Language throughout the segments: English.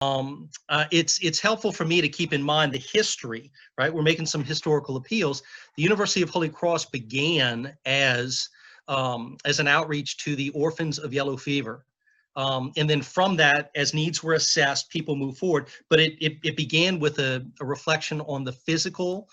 It's helpful for me to keep in mind the history, right? We're making some historical appeals. The University of Holy Cross began as an outreach to the orphans of yellow fever. And then from that, as needs were assessed, people moved forward. But it began with a reflection on the physical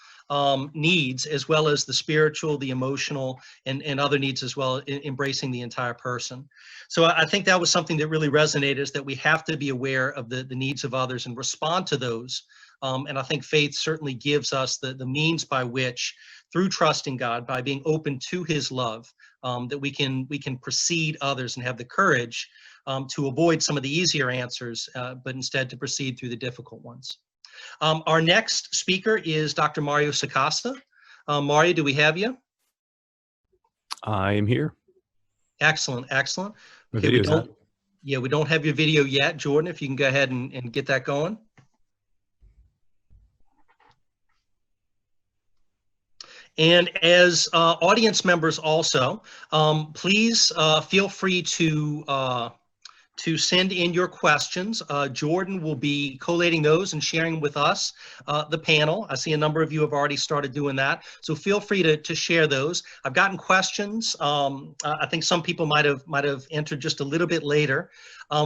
needs, as well as the spiritual, the emotional, and other needs as well, embracing the entire person. So I think that was something that really resonated, is that we have to be aware of the needs of others and respond to those. And I think faith certainly gives us the means by which, through trusting God, by being open to his love, that we can precede others and have the courage to avoid some of the easier answers, but instead to proceed through the difficult ones. Our next speaker is Dr. Mario Sacasa. Mario, do we have you? I am here. Excellent, excellent. Okay, we don't have your video yet. Jordan, if you can go ahead and get that going. And as audience members also, please feel free to send in your questions. Jordan will be collating those and sharing with us, the panel. I see a number of you have already started doing that. So feel free to share those. I've gotten questions. I think some people might have entered just a little bit later.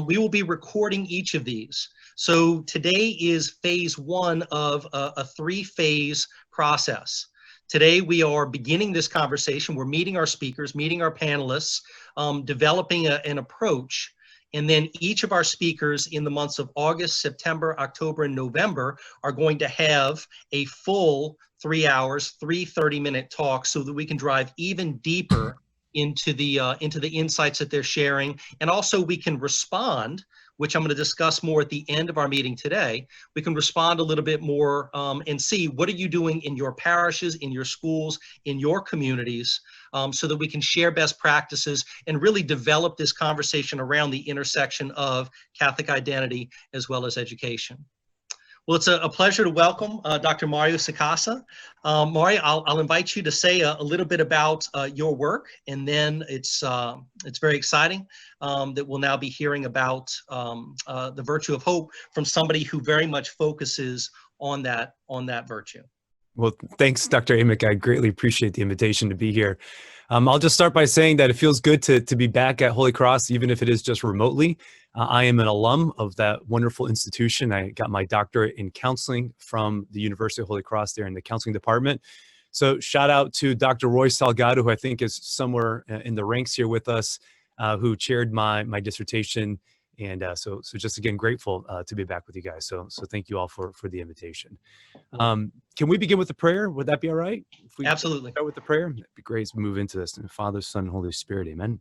We will be recording each of these. So today is phase one of a three-phase process. Today, we are beginning this conversation. We're meeting our speakers, meeting our panelists, developing an approach. And then each of our speakers in the months of August, September, October, and November are going to have a full 3 hours, 3 30-minute talks, so that we can drive even deeper into the insights that they're sharing. And also we can respond, which I'm going to discuss more at the end of our meeting today. We can respond a little bit more and see, what are you doing in your parishes, in your schools, in your communities, so that we can share best practices and really develop this conversation around the intersection of Catholic identity as well as education. Well, it's a pleasure to welcome Dr. Mario Sacasa. Mario, I'll invite you to say a little bit about your work, and then it's very exciting that we'll now be hearing about the virtue of hope from somebody who very much focuses on that virtue. Well, thanks, Dr. Amick. I greatly appreciate the invitation to be here. I'll just start by saying that it feels good to be back at Holy Cross, even if it is just remotely. I am an alum of that wonderful institution. I got my doctorate in counseling from the University of Holy Cross there in the counseling department. So shout out to Dr. Roy Salgado, who I think is somewhere in the ranks here with us, who chaired my dissertation. And so just again, grateful to be back with you guys. So thank you all for the invitation. Can we begin with the prayer? Would that be all right? If we Absolutely. start with the prayer, it'd be great as we move into this. In the Father, Son, and Holy Spirit, amen.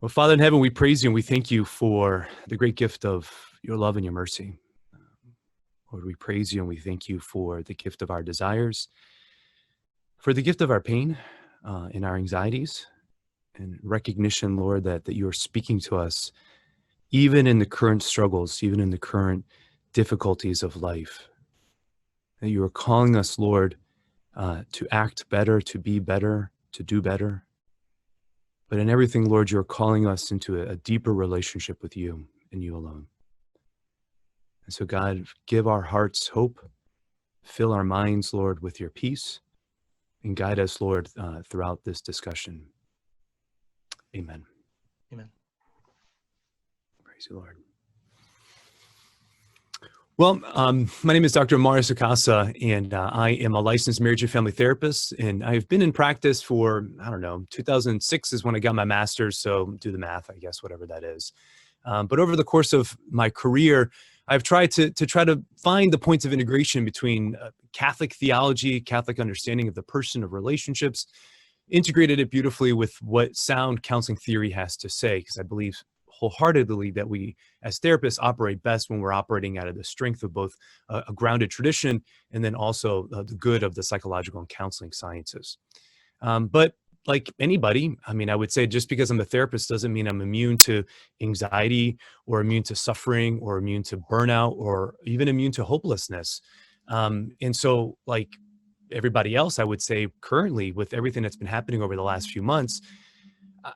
Well, Father in heaven, we praise you and we thank you for the great gift of your love and your mercy. Lord, we praise you and we thank you for the gift of our desires, for the gift of our pain and our anxieties, and recognition, Lord, that you are speaking to us even in the current struggles, even in the current difficulties of life. That you are calling us, Lord, to act better, to be better, to do better. But in everything, Lord, you're calling us into a deeper relationship with you and you alone. And so, God, give our hearts hope, fill our minds, Lord, with your peace, and guide us, Lord, throughout this discussion. Amen. Amen. Praise you, Lord. Well, my name is Dr. Mario Sacasa, and I am a licensed marriage and family therapist, and I've been in practice for, 2006 is when I got my master's, so do the math, I guess, whatever that is. But over the course of my career, I've tried to find the points of integration between Catholic theology, Catholic understanding of the person, of relationships, integrated it beautifully with what sound counseling theory has to say, because I believe wholeheartedly that we as therapists operate best when we're operating out of the strength of both a grounded tradition and then also the good of the psychological and counseling sciences. But like anybody, I would say just because I'm a therapist doesn't mean I'm immune to anxiety or immune to suffering or immune to burnout or even immune to hopelessness. And so like everybody else, I would say currently with everything that's been happening over the last few months,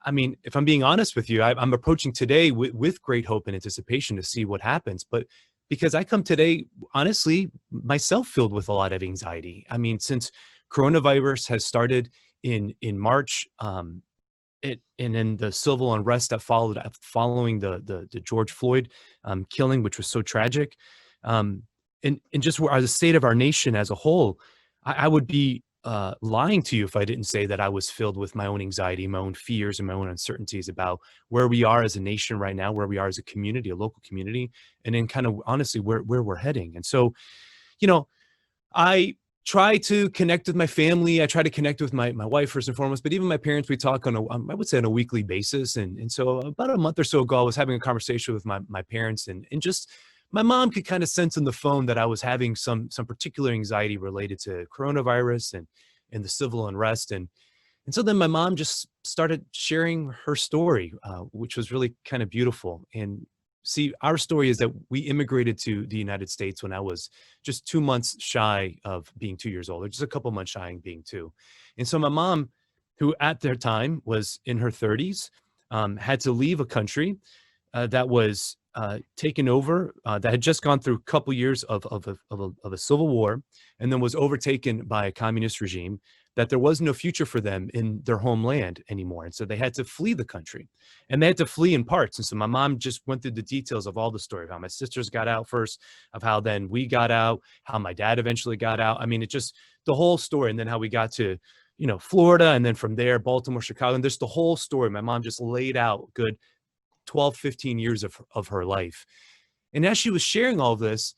I mean, if I'm being honest with you, I'm approaching today with great hope and anticipation to see what happens. But because I come today, honestly, myself filled with a lot of anxiety. I mean, since coronavirus has started in March, and then the civil unrest that followed following the George Floyd killing, which was so tragic, and just where the state of our nation as a whole, I would be lying to you if I didn't say that I was filled with my own anxiety, my own fears, and my own uncertainties about where we are as a nation right now, where we are as a community, a local community, and then kind of honestly where we're heading. And so, you know, I try to connect with my family. I try to connect with my wife first and foremost, but even my parents, we talk on I would say on a weekly basis. And so about a month or so ago, I was having a conversation with my parents, and just my mom could kind of sense on the phone that I was having some particular anxiety related to coronavirus and the civil unrest. And so then my mom just started sharing her story, which was really kind of beautiful. And see, our story is that we immigrated to the United States when I was just 2 months shy of being 2 years old, or just a couple months shy of being two. And so my mom, who at their time was in her 30s, had to leave a country that was taken over, that had just gone through a couple years of a civil war, and then was overtaken by a communist regime, that there was no future for them in their homeland anymore. And so they had to flee the country, and they had to flee in parts. And so my mom just went through the details of all the story of how my sisters got out first, of how then we got out, how my dad eventually got out. I mean, it just, the whole story. And then how we got to, Florida, and then from there, Baltimore, Chicago, and just the whole story. My mom just laid out good 12, 15 years of her life. And as she was sharing all of this,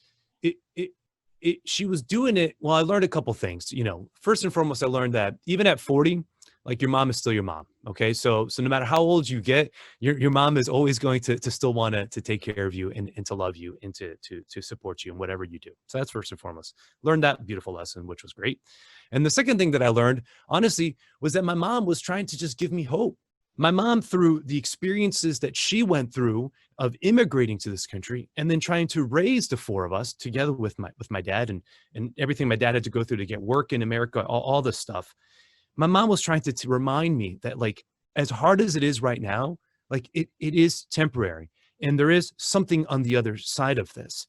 she was doing it. Well, I learned a couple things. First and foremost, I learned that even at 40, like, your mom is still your mom. Okay. So no matter how old you get, your mom is always going to still want to take care of you and to love you and to support you in whatever you do. So that's first and foremost. Learned that beautiful lesson, which was great. And the second thing that I learned, honestly, was that my mom was trying to just give me hope. My mom, through the experiences that she went through of immigrating to this country and then trying to raise the four of us together with my dad and everything my dad had to go through to get work in America, all this stuff. My mom was trying to remind me that, like, as hard as it is right now, like, it is temporary, and there is something on the other side of this.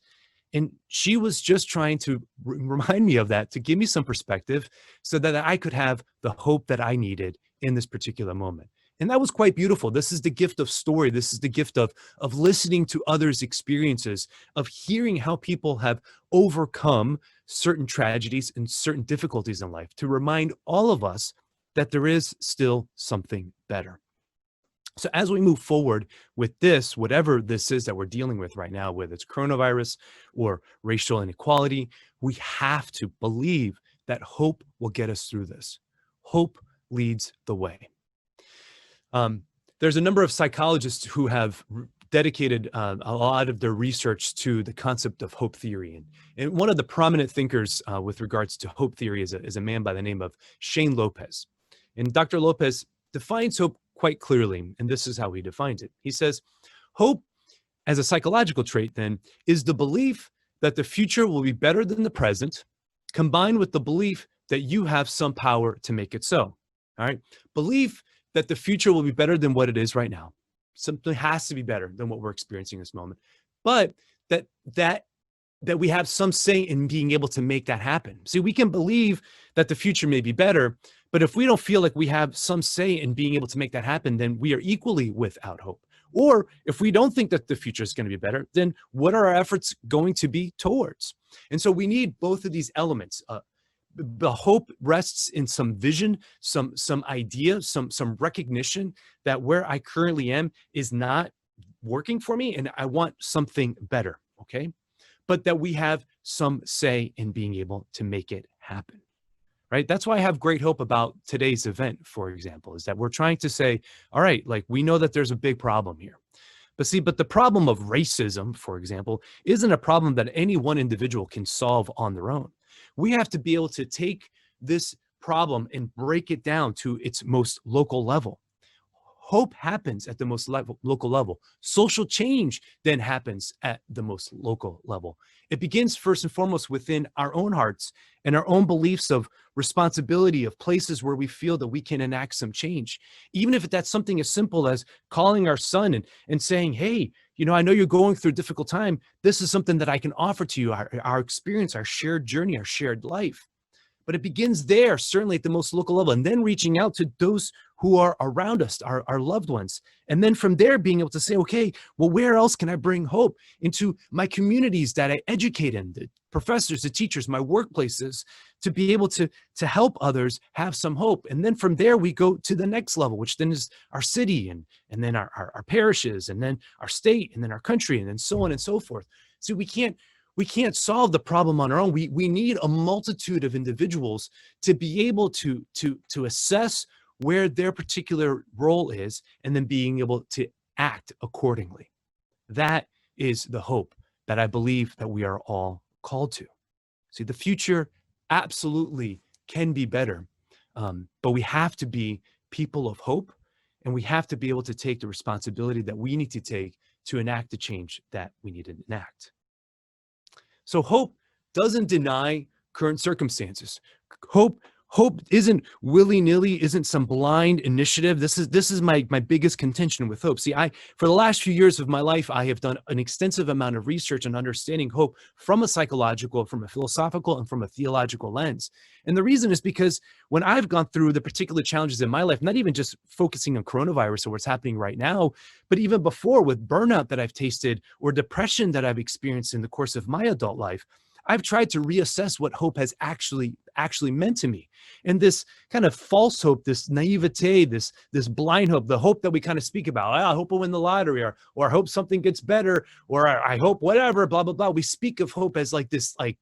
And she was just trying to remind me of that, to give me some perspective so that I could have the hope that I needed in this particular moment. And that was quite beautiful. This is the gift of story. This is the gift of listening to others' experiences, of hearing how people have overcome certain tragedies and certain difficulties in life, to remind all of us that there is still something better. So as we move forward with this, whatever this is that we're dealing with right now, whether it's coronavirus or racial inequality, we have to believe that hope will get us through this. Hope leads the way. There's a number of psychologists who have dedicated a lot of their research to the concept of hope theory. And one of the prominent thinkers with regards to hope theory is a man by the name of Shane Lopez. And Dr. Lopez defines hope quite clearly, and this is how he defines it. He says, hope as a psychological trait, then, is the belief that the future will be better than the present, combined with the belief that you have some power to make it so. All right. Belief that the future will be better than what it is right now. Something has to be better than what we're experiencing in this moment. But that we have some say in being able to make that happen. See, we can believe that the future may be better, but if we don't feel like we have some say in being able to make that happen, then we are equally without hope. Or if we don't think that the future is going to be better, then what are our efforts going to be towards? And so we need both of these elements. The hope rests in some vision, some idea, some recognition that where I currently am is not working for me, and I want something better. Okay. But that we have some say in being able to make it happen. Right. That's why I have great hope about today's event, for example, is that we're trying to say, all right, like, we know that there's a big problem here. But the problem of racism, for example, isn't a problem that any one individual can solve on their own. We have to be able to take this problem and break it down to its most local level. hope happens at the most local level. Social change then happens at the most local level. It begins first and foremost within our own hearts and our own beliefs of responsibility, of places where we feel that we can enact some change. Even if that's something as simple as calling our son and saying, hey, I know you're going through a difficult time. This is something that I can offer to you, our experience, our shared journey, our shared life. But it begins there, certainly at the most local level, and then reaching out to those who are around us, our loved ones. And then from there, being able to say, okay, well, where else can I bring hope into my communities that I educate in, the professors, the teachers, my workplaces, to be able to help others have some hope. And then from there, we go to the next level, which then is our city and then our parishes, and then our state, and then our country, and then so on and so forth. So we can't solve the problem on our own. We need a multitude of individuals to be able to assess where their particular role is, and then being able to act accordingly. That is the hope that I believe that we are all called to. See, the future absolutely can be better, but we have to be people of hope, and we have to be able to take the responsibility that we need to take to enact the change that we need to enact. So hope doesn't deny current circumstances. Hope isn't willy-nilly, isn't some blind initiative. This is my biggest contention with hope. See, for the last few years of my life, I have done an extensive amount of research on understanding hope from a psychological, from a philosophical, and from a theological lens. And the reason is because when I've gone through the particular challenges in my life, not even just focusing on coronavirus or what's happening right now, but even before, with burnout that I've tasted or depression that I've experienced in the course of my adult life, I've tried to reassess what hope has actually meant to me. And this kind of false hope, this naivete, this blind hope, the hope that we kind of speak about, I hope I'll win the lottery, or I hope something gets better, or I hope whatever, blah, blah, blah. We speak of hope as like this, like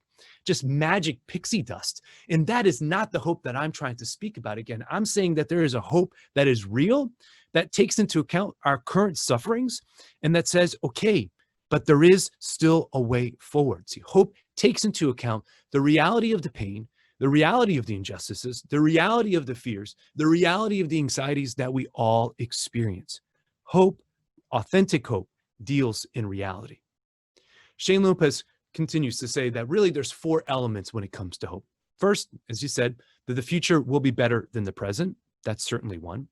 just magic pixie dust. And that is not the hope that I'm trying to speak about. Again, I'm saying that there is a hope that is real, that takes into account our current sufferings, and that says, okay, but there is still a way forward. See, hope takes into account the reality of the pain, the reality of the injustices, the reality of the fears, the reality of the anxieties that we all experience. Hope, authentic hope, deals in reality. Shane Lopez continues to say that really there's 4 elements when it comes to hope. First, as you said, that the future will be better than the present. That's certainly one.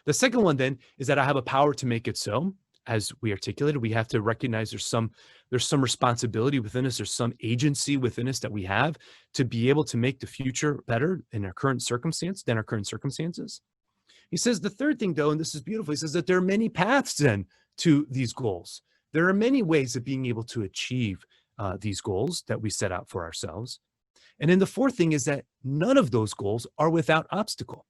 The second one then is that I have a power to make it so. As we articulated, we have to recognize there's some responsibility within us, there's some agency within us that we have to be able to make the future better in our current circumstances. He says the third thing, though, and this is beautiful, he says that there are many paths then to these goals. There are many ways of being able to achieve these goals that we set out for ourselves. And then the fourth thing is that none of those goals are without obstacle.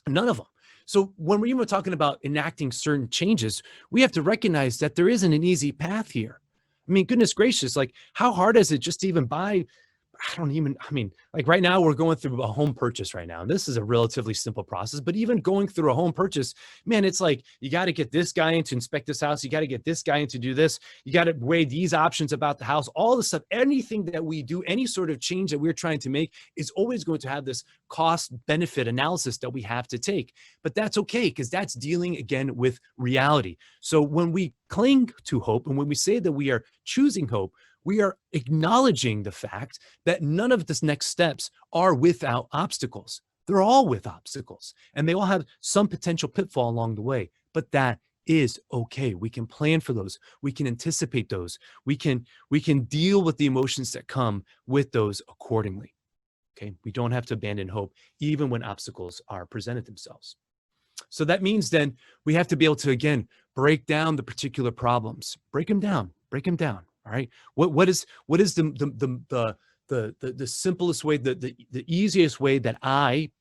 None of them. So when we're even talking about enacting certain changes, we have to recognize that there isn't an easy path here. I mean, goodness gracious, like how hard is it just to even buy? Like right now we're going through a home purchase right now. And this is a relatively simple process, but even going through a home purchase, man, it's like, you got to get this guy in to inspect this house. You got to get this guy in to do this. You got to weigh these options about the house, all the stuff, anything that we do, any sort of change that we're trying to make is always going to have this cost benefit analysis that we have to take. But that's okay, because that's dealing again with reality. So when we cling to hope and when we say that we are choosing hope, we are acknowledging the fact that none of the next steps are without obstacles. They're all with obstacles, and they all have some potential pitfall along the way, but that is okay. We can plan for those. We can anticipate those. We can deal with the emotions that come with those accordingly. Okay. We don't have to abandon hope, even when obstacles are presented themselves. So that means then we have to be able to, again, break down the particular problems, break them down. All right. What is the simplest way, the easiest way that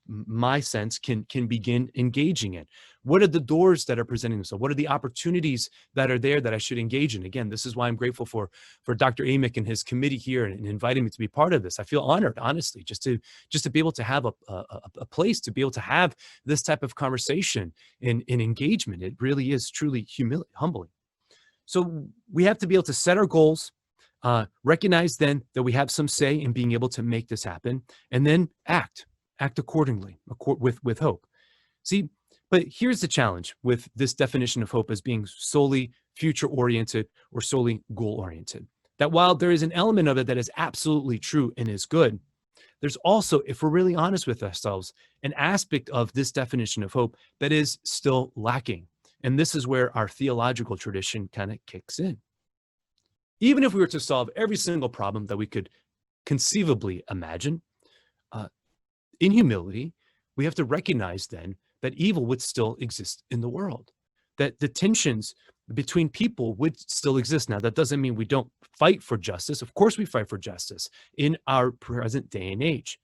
my sense can begin engaging in? What are the doors that are presenting themselves? What are the opportunities that are there that I should engage in? Again, this is why I'm grateful for Dr. Amick and his committee here and inviting me to be part of this. I feel honored, honestly, just to be able to have a place to be able to have this type of conversation and engagement. It really is truly humbling. So we have to be able to set our goals, recognize then that we have some say in being able to make this happen, and then act accordingly with hope. See, But here's the challenge with this definition of hope as being solely future-oriented or solely goal-oriented. That while there is an element of it that is absolutely true and is good, there's also, if we're really honest with ourselves, an aspect of this definition of hope that is still lacking. And this is where our theological tradition kind of kicks in. Even if we were to solve every single problem that we could conceivably imagine, in humility, we have to recognize then that evil would still exist in the world, that the tensions between people would still exist. Now, that doesn't mean we don't fight for justice. Of course, we fight for justice in our present day and age.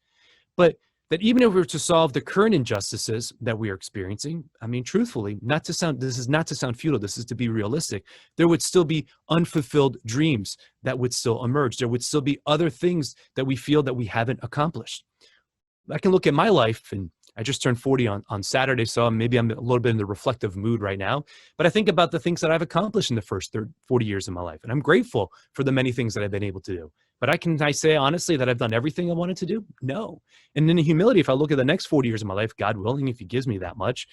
But that even if we were to solve the current injustices that we are experiencing, I mean, truthfully, this is not to sound futile, this is to be realistic, there would still be unfulfilled dreams that would still emerge. There would still be other things that we feel that we haven't accomplished. I can look at my life, and I just turned 40 on Saturday, so maybe I'm a little bit in the reflective mood right now. But I think about the things that I've accomplished in the first 40 years of my life, and I'm grateful for the many things that I've been able to do. But can I say honestly that I've done everything I wanted to do? No. And in humility, if I look at the next 40 years of my life, God willing, if he gives me that much,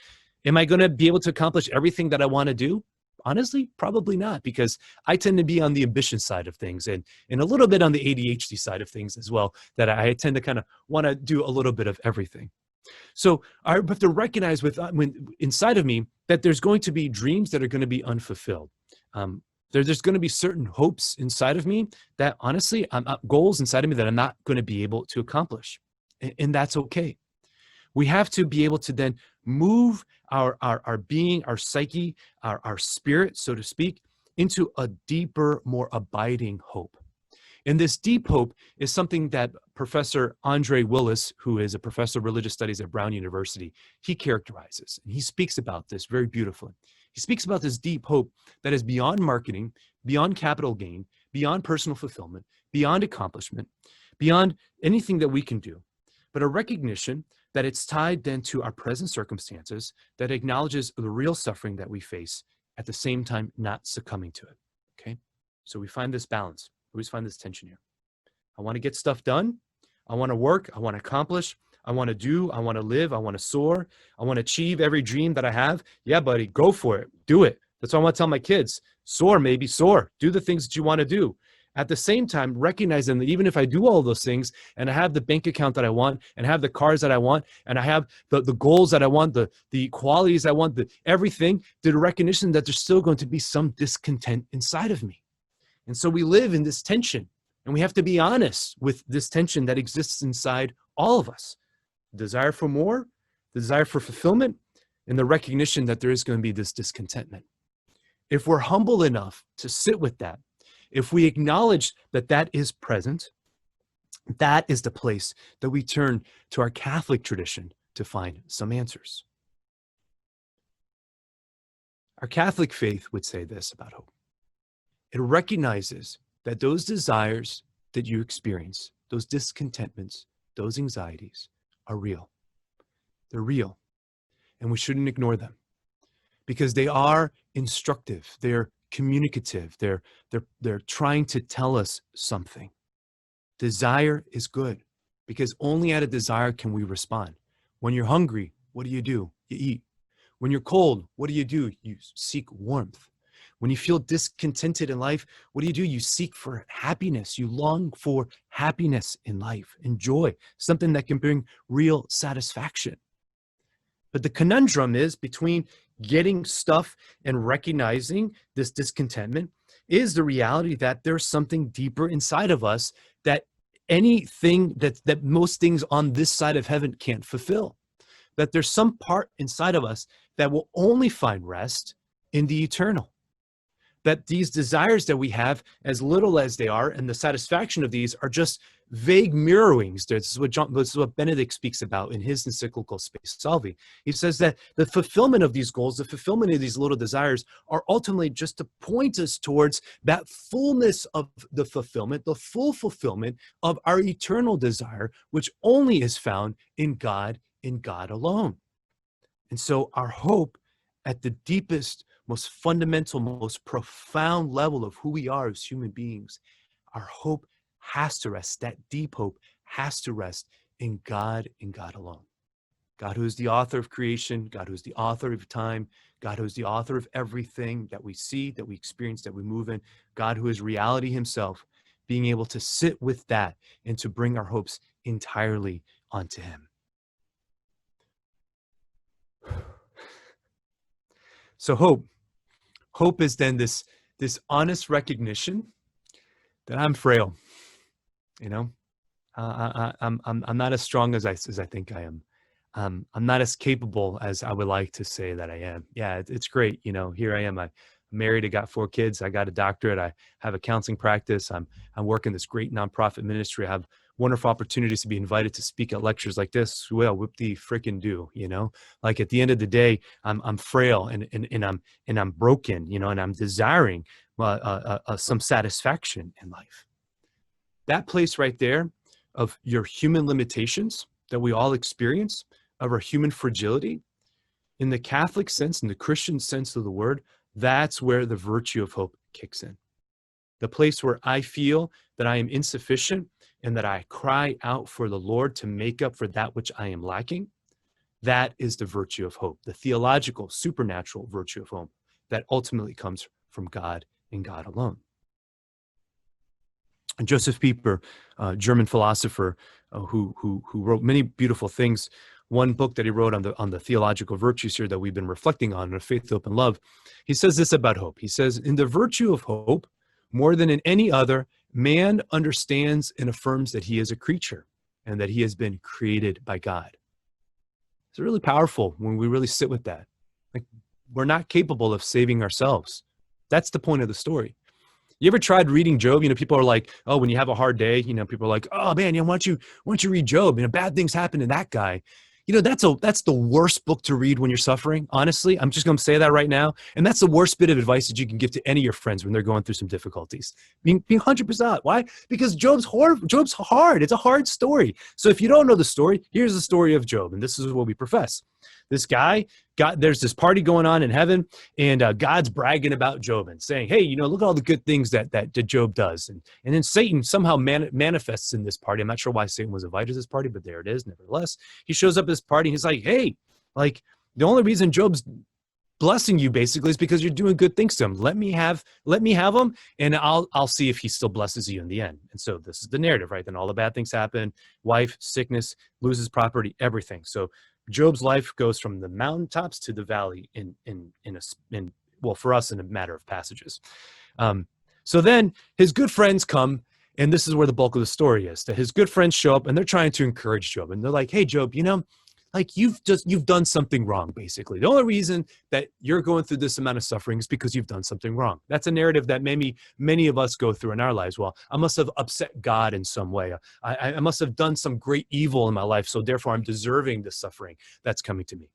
am I going to be able to accomplish everything that I want to do? Honestly, probably not, because I tend to be on the ambition side of things and a little bit on the ADHD side of things as well, that I tend to kind of want to do a little bit of everything. So I have to recognize inside of me that there's going to be dreams that are going to be unfulfilled. There's going to be certain hopes inside of me that honestly, goals inside of me that I'm not going to be able to accomplish. And that's okay. We have to be able to then move our being, our psyche, our spirit, so to speak, into a deeper, more abiding hope. And this deep hope is something that Professor Andre Willis, who is a professor of religious studies at Brown University, he characterizes. And he speaks about this very beautifully. He speaks about this deep hope that is beyond marketing, beyond capital gain, beyond personal fulfillment, beyond accomplishment, beyond anything that we can do, but a recognition that it's tied then to our present circumstances, that acknowledges the real suffering that we face, at the same time not succumbing to it, okay? So we find this balance. We always find this tension here. I want to get stuff done. I want to work. I want to accomplish. I want to do. I want to live. I want to soar. I want to achieve every dream that I have. Yeah, buddy, go for it. Do it. That's what I want to tell my kids. Soar, maybe soar. Do the things that you want to do. At the same time, recognizing that even if I do all those things and I have the bank account that I want and have the cars that I want and I have the goals that I want, the qualities I want, everything, the recognition that there's still going to be some discontent inside of me. And so we live in this tension, and we have to be honest with this tension that exists inside all of us. The desire for more, the desire for fulfillment, and the recognition that there is going to be this discontentment. If we're humble enough to sit with that, if we acknowledge that that is present, that is the place that we turn to our Catholic tradition to find some answers. Our Catholic faith would say this about hope. It recognizes that those desires that you experience, those discontentments, those anxieties are real. They're real, and we shouldn't ignore them because they are instructive. They're communicative. They're trying to tell us something. Desire is good because only out of desire can we respond. When you're hungry, what do? You eat. When you're cold, what do? You seek warmth. When you feel discontented in life, what do? You seek for happiness. You long for happiness in life and joy, something that can bring real satisfaction. But the conundrum is between getting stuff and recognizing this discontentment is the reality that there's something deeper inside of us that anything that most things on this side of heaven can't fulfill. That there's some part inside of us that will only find rest in the eternal. That these desires that we have, as little as they are, and the satisfaction of these are just vague mirrorings. This is what Benedict speaks about in his encyclical Spe Salvi. He says that the fulfillment of these goals, the fulfillment of these little desires are ultimately just to point us towards that fullness of the fulfillment, the full fulfillment of our eternal desire, which only is found in God alone. And so our hope at the deepest, most fundamental, most profound level of who we are as human beings, our hope has to rest, that deep hope has to rest in God and God alone. God who is the author of creation, God who is the author of time, God who is the author of everything that we see, that we experience, that we move in, God who is reality himself, being able to sit with that and to bring our hopes entirely onto him. So hope is then this honest recognition that I'm frail. I'm not as strong as I think I am. I'm not as capable as I would like to say that I am. Yeah, it's great. Here I am. I'm married. I got 4 kids. I got a doctorate. I have a counseling practice. I'm working this great nonprofit ministry. I have wonderful opportunities to be invited to speak at lectures like this. Well, whoop de frickin' do. Like at the end of the day, I'm frail and I'm broken. And I'm desiring some satisfaction in life. That place right there of your human limitations that we all experience, of our human fragility, in the Catholic sense, in the Christian sense of the word, that's where the virtue of hope kicks in. The place where I feel that I am insufficient and that I cry out for the Lord to make up for that which I am lacking, that is the virtue of hope, the theological, supernatural virtue of hope that ultimately comes from God and God alone. And Joseph Pieper, German philosopher who wrote many beautiful things. One book that he wrote on the theological virtues here that we've been reflecting on, Faith, Hope, and Love, he says this about hope. He says, in the virtue of hope, more than in any other, man understands and affirms that he is a creature and that he has been created by God. It's really powerful when we really sit with that. Like, we're not capable of saving ourselves. That's the point of the story. You ever tried reading Job? People are like, oh, when you have a hard day, people are like, oh man, why don't you read Job? Bad things happen to that guy. That's the worst book to read when you're suffering. Honestly, I'm just going to say that right now. And that's the worst bit of advice that you can give to any of your friends when they're going through some difficulties. Being 100%. Why? Because Job's hard. It's a hard story. So if you don't know the story, here's the story of Job. And this is what we profess. This guy there's this party going on in heaven, and God's bragging about Job and saying, hey, look at all the good things that Job does. And then Satan somehow manifests in this party. I'm not sure why Satan was invited to this party, but there it is. Nevertheless, he shows up at this party and he's like, hey, like the only reason Job's blessing you basically is because you're doing good things to him. Let me have him, and I'll see if he still blesses you in the end. And so this is the narrative, right? Then all the bad things happen, wife, sickness, loses property, everything. So Job's life goes from the mountaintops to the valley well, for us, in a matter of passages. So then his good friends come, and this is where the bulk of the story is, that his good friends show up and they're trying to encourage Job. And they're like, hey, Job, like you've done something wrong, basically. The only reason that you're going through this amount of suffering is because you've done something wrong. That's a narrative that many of us go through in our lives. Well, I must have upset God in some way. I must have done some great evil in my life, so therefore I'm deserving the suffering that's coming to me.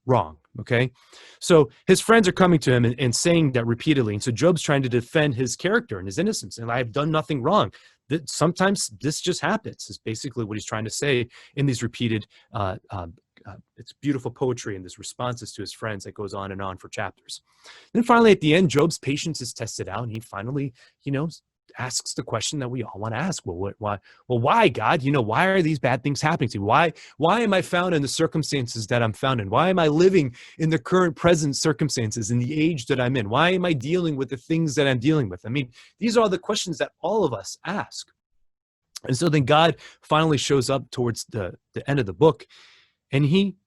Wrong, okay? So his friends are coming to him and saying that repeatedly. And so Job's trying to defend his character and his innocence. And I have done nothing wrong. That sometimes this just happens is basically what he's trying to say in these repeated, it's beautiful poetry and this responses to his friends that goes on and on for chapters. Then finally at the end, Job's patience is tested out, and he finally, asks the question that we all want to ask. Well, why, God? Why are these bad things happening to me? Why am I found in the circumstances that I'm found in? Why am I living in the current present circumstances in the age that I'm in? Why am I dealing with the things that I'm dealing with? I mean, these are the questions that all of us ask. And so then God finally shows up towards the end of the book, and he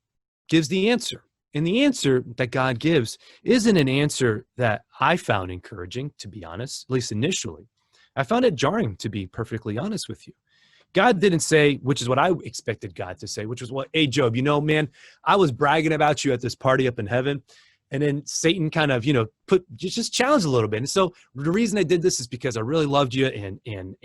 gives the answer. And the answer that God gives isn't an answer that I found encouraging, to be honest, at least initially. I found it jarring, to be perfectly honest with you. God didn't say, which is what I expected God to say, which was, well, hey, Job, man, I was bragging about you at this party up in heaven. And then Satan kind of, just challenged a little bit. And so the reason I did this is because I really loved you and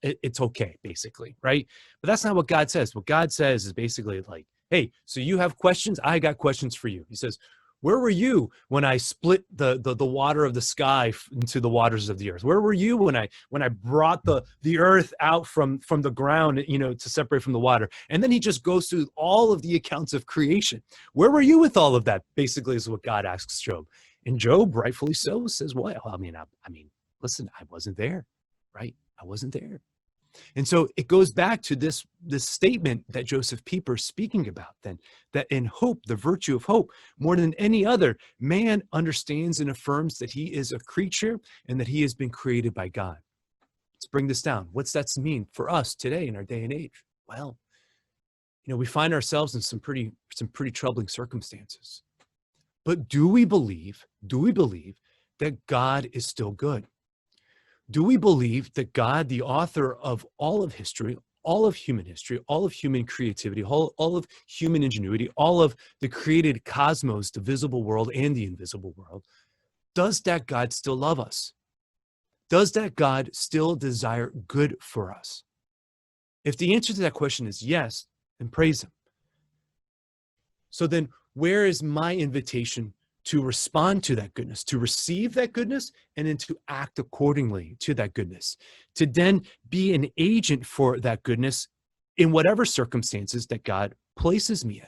it's okay, basically, right? But that's not what God says. What God says is basically like, hey, so you have questions? I got questions for you. He says, where were you when I split the water of the sky into the waters of the earth? Where were you when I brought the earth out from the ground, to separate from the water? And then he just goes through all of the accounts of creation. Where were you with all of that? Basically is what God asks Job. And Job, rightfully so, says, well, I mean, listen, I wasn't there, right? I wasn't there. And so it goes back to this statement that Joseph Pieper is speaking about then, that in hope, the virtue of hope, more than any other, man understands and affirms that he is a creature and that he has been created by God. Let's bring this down. What's that mean for us today in our day and age? Well, we find ourselves in some pretty troubling circumstances. But do we believe that God is still good? Do we believe that God, the author of all of history, all of human history, all of human creativity, all of human ingenuity, all of the created cosmos, the visible world and the invisible world, does that God still love us? Does that God still desire good for us? If the answer to that question is yes, then praise him. So then where is my invitation to respond to that goodness, to receive that goodness, and then to act accordingly to that goodness, to then be an agent for that goodness in whatever circumstances that God places me in?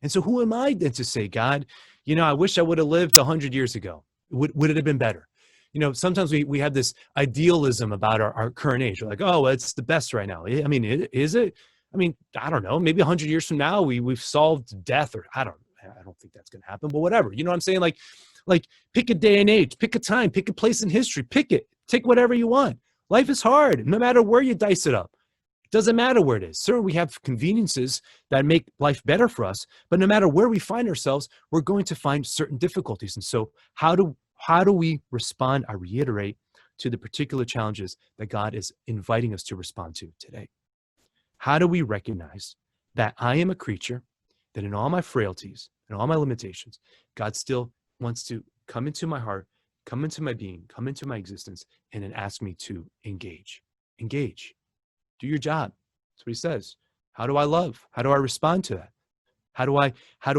And so who am I then to say, God, I wish I would have lived 100 years ago. Would it have been better? Sometimes we have this idealism about our current age. We're like, oh, it's the best right now. I mean, is it? I mean, I don't know. Maybe 100 years from now, we've solved death, or I don't think that's going to happen, but whatever. You know what I'm saying? Like pick a day and age, pick a time, pick a place in history, pick it, take whatever you want. Life is hard, no matter where you dice it up. It doesn't matter where it is. Certainly we have conveniences that make life better for us, but no matter where we find ourselves, we're going to find certain difficulties. And so how do we respond, I reiterate, to the particular challenges that God is inviting us to respond to today? How do we recognize that I am a creature, that in all my frailties and all my limitations, God still wants to come into my heart, come into my being, come into my existence, and then ask me to engage. Engage. Do your job. That's what he says. How do I love? How do I respond to that? How do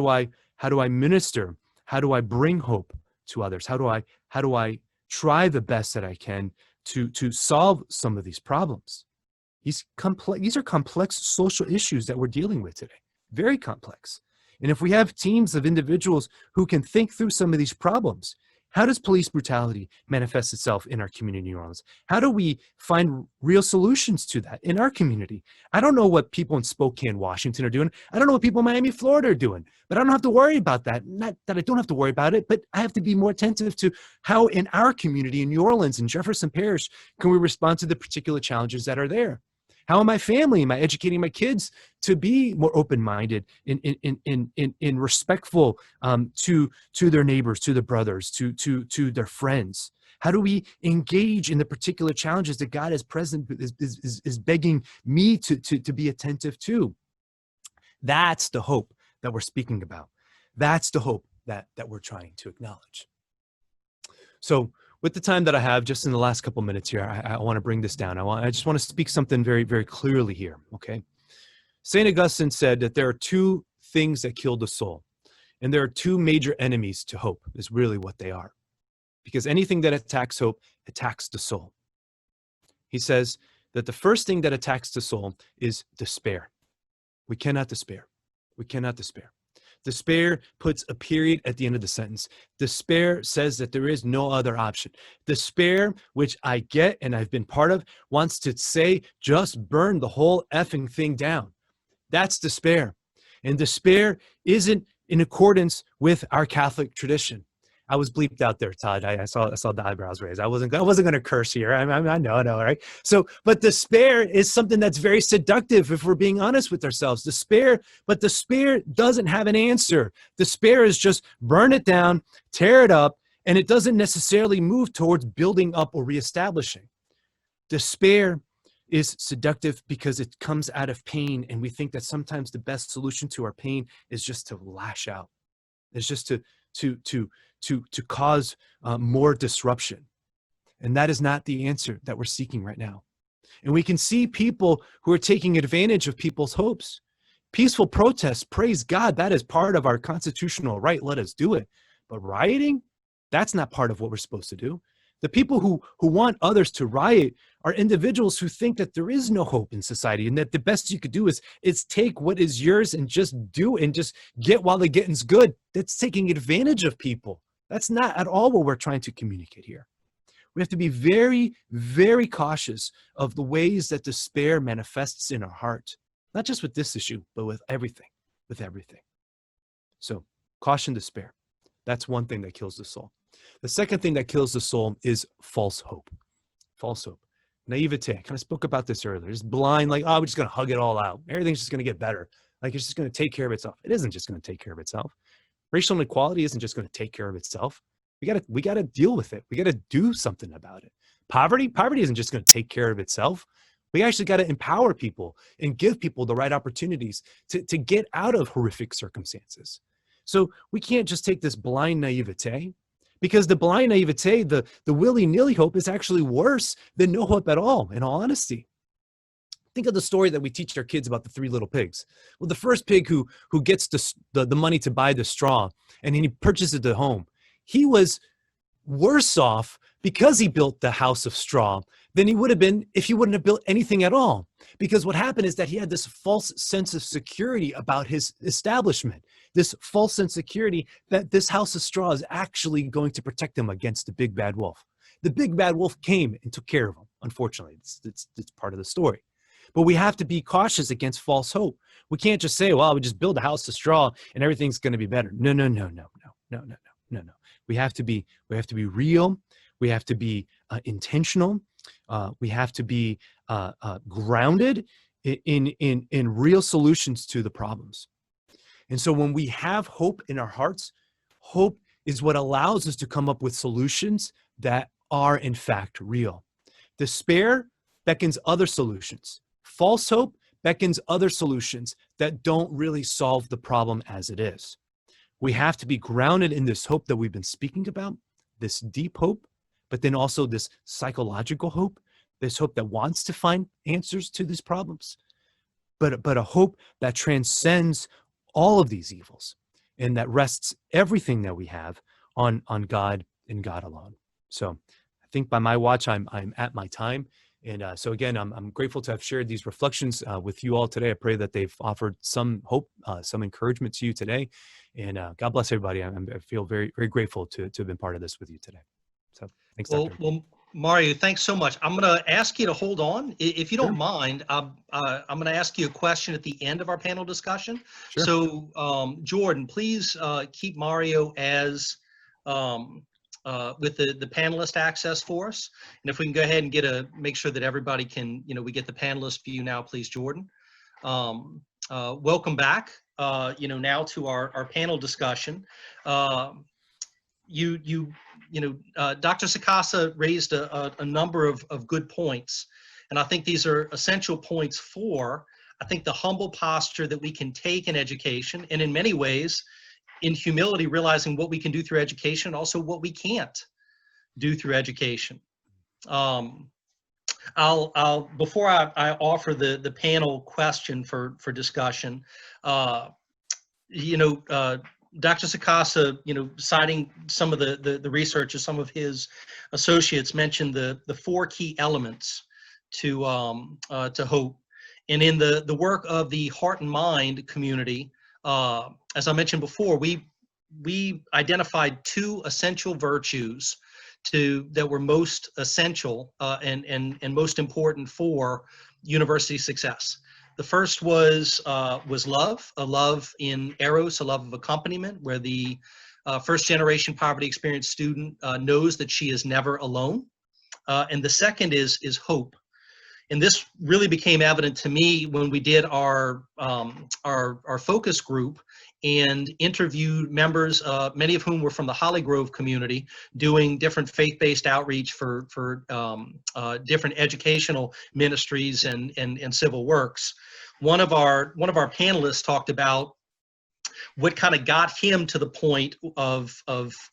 I minister? How do I bring hope to others? How do I try the best that I can to solve some of these problems? These are complex social issues that we're dealing with today. Very complex. And if we have teams of individuals who can think through some of these problems, how does police brutality manifest itself in our community in New Orleans? How do we find real solutions to that in our community? I don't know what people in Spokane, Washington are doing. I don't know what people in Miami, Florida are doing, but I don't have to worry about that. Not that I don't have to worry about it, but I have to be more attentive to how in our community in New Orleans and Jefferson Parish can we respond to the particular challenges that are there. How am I family? Am I educating my kids to be more open-minded, in respectful to their neighbors, to their brothers, to their friends? How do we engage in the particular challenges that God is begging me to be attentive to? That's the hope that we're speaking about. That's the hope that we're trying to acknowledge. So, with the time that I have, just in the last couple minutes here, I want to bring this down. I just want to speak something very, very clearly here, okay? St. Augustine said that there are two things that kill the soul, and there are two major enemies to hope, is really what they are. Because anything that attacks hope attacks the soul. He says that the first thing that attacks the soul is despair. We cannot despair. We cannot despair. Despair puts a period at the end of the sentence. Despair says that there is no other option. Despair, which I get and I've been part of, wants to say, just burn the whole effing thing down. That's despair. And despair isn't in accordance with our Catholic tradition. I was bleeped out there, Todd. I saw the eyebrows raised. I wasn't going to curse here. I know, right? So, but despair is something that's very seductive if we're being honest with ourselves. Despair doesn't have an answer. Despair is just burn it down, tear it up, and it doesn't necessarily move towards building up or reestablishing. Despair is seductive because it comes out of pain, and we think that sometimes the best solution to our pain is just to lash out. It's just to cause more disruption. And that is not the answer that we're seeking right now. And we can see people who are taking advantage of people's hopes. Peaceful protests, praise God, that is part of our constitutional right. Let us do it. But rioting, that's not part of what we're supposed to do. The people who want others to riot are individuals who think that there is no hope in society and that the best you could do is take what is yours and just do and just get while the getting's good. That's taking advantage of people. That's not at all what we're trying to communicate here. We have to be very, very cautious of the ways that despair manifests in our heart, not just with this issue, but with everything, with everything. So caution, despair. That's one thing that kills the soul. The second thing that kills the soul is false hope. False hope. Naivete. I kind of spoke about this earlier. Just blind, like, oh, we're just going to hug it all out. Everything's just going to get better. Like, it's just going to take care of itself. It isn't just going to take care of itself. Racial inequality isn't just going to take care of itself. We got to deal with it. We got to do something about it. Poverty isn't just going to take care of itself. We actually got to empower people and give people the right opportunities to get out of horrific circumstances. So we can't just take this blind naivete, because the blind naivete, the willy-nilly hope, is actually worse than no hope at all, in all honesty. Think of the story that we teach our kids about the three little pigs. Well, the first pig who gets the money to buy the straw, and then he purchases the home, he was worse off because he built the house of straw than he would have been if he wouldn't have built anything at all. Because what happened is that he had this false sense of security about his establishment, this false sense of security that this house of straw is actually going to protect him against the big bad wolf. The big bad wolf came and took care of him. Unfortunately, it's part of the story. But we have to be cautious against false hope. We can't just say, well, we just build a house of straw and everything's going to be better. No. We have to be real. We have to be intentional. We have to be grounded in real solutions to the problems. And so when we have hope in our hearts, hope is what allows us to come up with solutions that are in fact real. Despair beckons other solutions. False hope beckons other solutions that don't really solve the problem as it is. We have to be grounded in this hope that we've been speaking about, this deep hope, but then also this psychological hope, this hope that wants to find answers to these problems, but a hope that transcends all of these evils and that rests everything that we have on God and God alone. So I think by my watch, I'm at my time. And so again, I'm grateful to have shared these reflections with you all today. I pray that they've offered some hope, some encouragement to you today. And God bless everybody. I feel very, very grateful to have been part of this with you today. So thanks, Dr. Well, Mario, thanks so much. I'm going to ask you to hold on. If you don't mind, I'm going to ask you a question at the end of our panel discussion. Sure. So Jordan, please keep Mario as with the panelist access for us. And if we can go ahead and make sure that everybody can, we get the panelist view now, please, Jordan. Welcome back, now to our panel discussion. Dr. Sacasa raised a number of good points. And I think these are essential points for, I think, the humble posture that we can take in education, and in many ways, in humility, realizing what we can do through education, also what we can't do through education. Before I offer the panel question for discussion, Dr. Sacasa, citing some of the research of some of his associates, mentioned the four key elements to hope. And in the work of the Heart and Mind community, as I mentioned before, we identified two essential virtues that were most essential and most important for university success. The first was love, a love in eros, a love of accompaniment, where the first generation poverty experienced student knows that she is never alone. And the second is hope. And this really became evident to me when we did our focus group and interviewed members, many of whom were from the Holly Grove community, doing different faith-based outreach for different educational ministries and civil works. One of our panelists talked about what kind of got him to the point of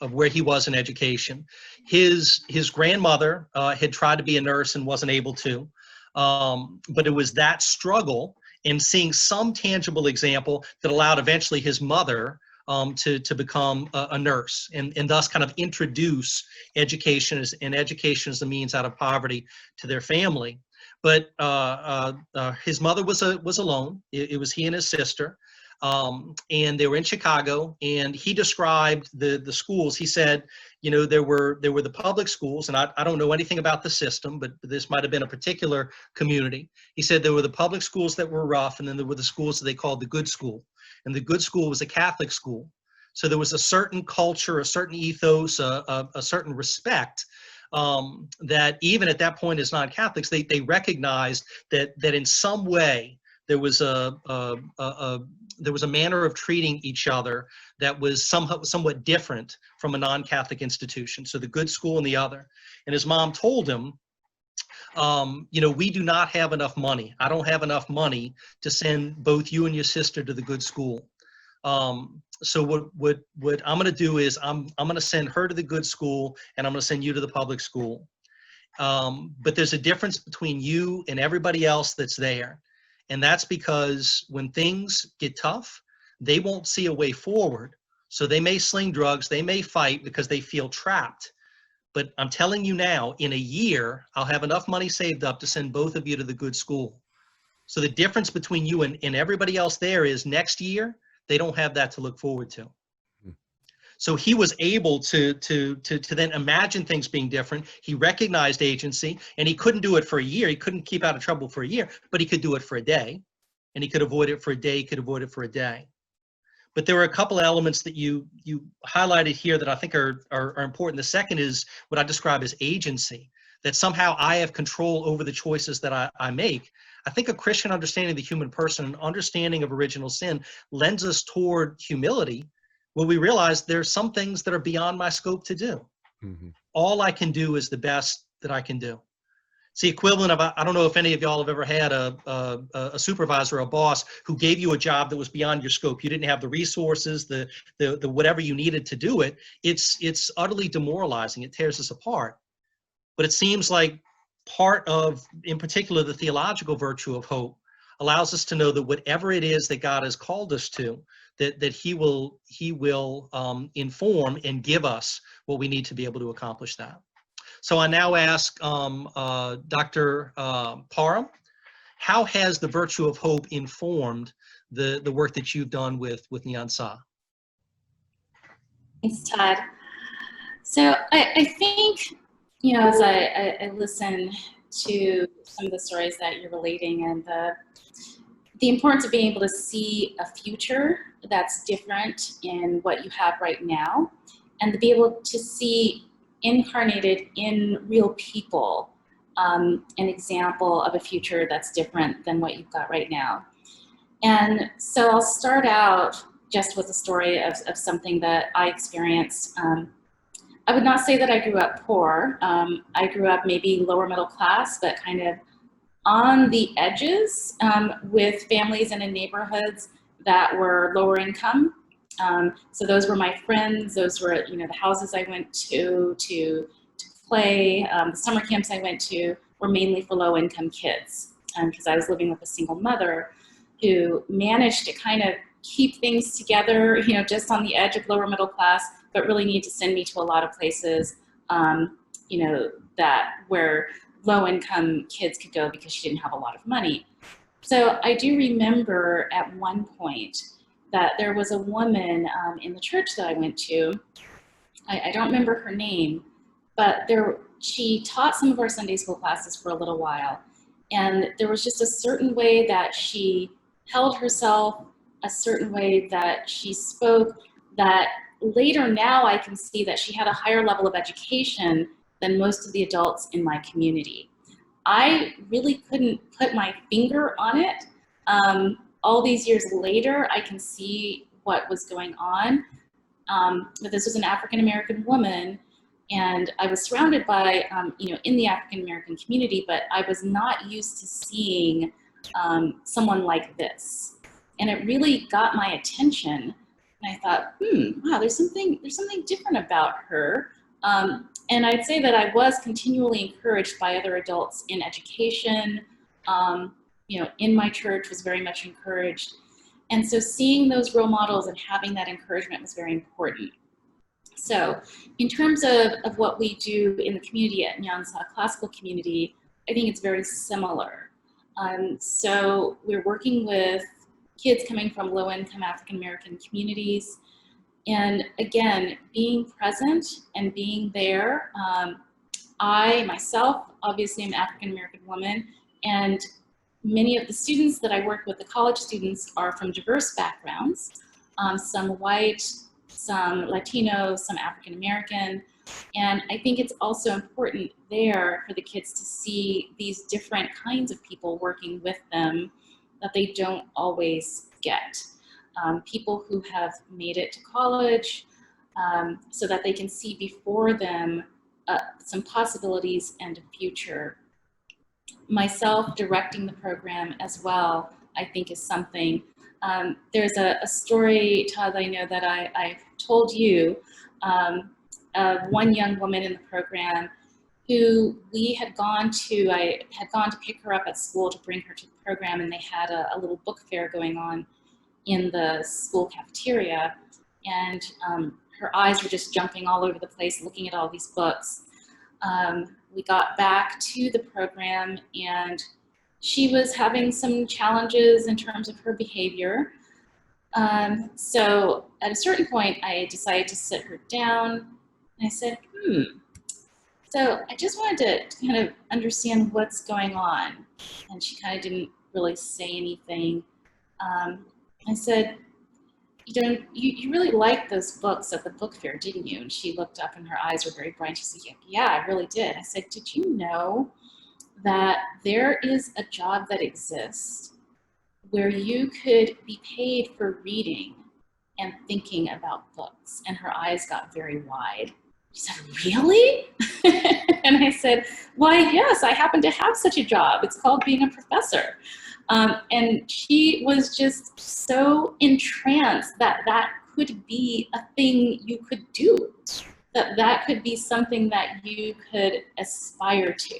where he was in education. His grandmother had tried to be a nurse and wasn't able to. But it was that struggle and seeing some tangible example that allowed eventually his mother to become a nurse and thus kind of introduce education as the means out of poverty to their family. But his mother was alone. It was he and his sister. and they were in Chicago. And he described the schools. He said, you know, there were the public schools, and I don't know anything about the system, but this might have been a particular community. He said there were the public schools that were rough, and then there were the schools that they called the good school. And the good school was a Catholic school. So there was a certain culture, a certain ethos, a certain respect that even at that point as non-Catholics, they recognized that in some way there was a manner of treating each other that was somewhat different from a non-Catholic institution. So the good school and the other. And his mom told him, you know, we do not have enough money. I don't have enough money to send both you and your sister to the good school. So what I'm going to do is I'm going to send her to the good school, and I'm going to send you to the public school. But there's a difference between you and everybody else that's there. And that's because when things get tough, they won't see a way forward. So they may sling drugs, they may fight because they feel trapped. But I'm telling you now, in a year, I'll have enough money saved up to send both of you to the good school. So the difference between you and everybody else there is next year, they don't have that to look forward to. So he was able to then imagine things being different. He recognized agency, and he couldn't do it for a year. He couldn't keep out of trouble for a year, but he could do it for a day, and he could avoid it for a day. He could avoid it for a day. But there were a couple of elements that you highlighted here that I think are important. The second is what I describe as agency, that somehow I have control over the choices that I make. I think a Christian understanding of the human person, an understanding of original sin, lends us toward humility, where we realize there's some things that are beyond my scope to do. Mm-hmm. All I can do is the best that I can do. It's the equivalent of, I don't know if any of y'all have ever had a supervisor or a boss who gave you a job that was beyond your scope. You didn't have the resources, the whatever you needed to do it. It's utterly demoralizing. It tears us apart. But it seems like part of, in particular, the theological virtue of hope allows us to know that whatever it is that God has called us to, that he will inform and give us what we need to be able to accomplish that. So I now ask Dr. Parham, how has the virtue of hope informed the work that you've done with Nyansa? Thanks, Todd. So I think, you know, as I listen to some of the stories that you're relating, and the importance of being able to see a future that's different in what you have right now, and to be able to see incarnated in real people an example of a future that's different than what you've got right now. And so I'll start out just with a story of something that I experienced. I would not say that I grew up poor. I grew up maybe lower middle class, but kind of on the edges with families and in neighborhoods that were lower income. So those were my friends. Those were, you know, the houses I went to play. The summer camps I went to were mainly for low income kids, because I was living with a single mother who managed to kind of keep things together, you know, just on the edge of lower middle class, but really needed to send me to a lot of places, you know, that where low income kids could go because she didn't have a lot of money. So I do remember at one point that there was a woman in the church that I went to. I don't remember her name, but she taught some of our Sunday school classes for a little while. And there was just a certain way that she held herself, a certain way that she spoke, that later now I can see that she had a higher level of education than most of the adults in my community. I really couldn't put my finger on it. All these years later, I can see what was going on. But this was an African-American woman, and I was surrounded by, you know, in the African-American community, but I was not used to seeing someone like this. And it really got my attention. And I thought, wow, there's something different about her. And I'd say that I was continually encouraged by other adults in education, you know, in my church was very much encouraged. And so seeing those role models and having that encouragement was very important. So in terms of what we do in the community at Nyansa Classical Community, I think it's very similar. So we're working with kids coming from low-income African American communities. And again, being present and being there. I myself, obviously, am an African American woman, and many of the students that I work with, the college students, are from diverse backgrounds, some white, some Latino, some African American. And I think it's also important there for the kids to see these different kinds of people working with them that they don't always get. People who have made it to college, so that they can see before them some possibilities and a future. Myself directing the program as well, I think, is something. There's a story, Todd, I know that I've told you, one young woman in the program who I had gone to pick her up at school to bring her to the program, and they had a little book fair going on in the school cafeteria, and her eyes were just jumping all over the place looking at all these books. We got back to the program, and she was having some challenges in terms of her behavior. So at a certain point, I decided to sit her down, and I said, so I just wanted to kind of understand what's going on. And she kind of didn't really say anything. I said, you really liked those books at the book fair, didn't you? And she looked up and her eyes were very bright. She said, yeah, I really did. I said, did you know that there is a job that exists where you could be paid for reading and thinking about books? And her eyes got very wide. She said, really? And I said, why, yes, I happen to have such a job. It's called being a professor. And she was just so entranced that that could be a thing you could do, that could be something that you could aspire to.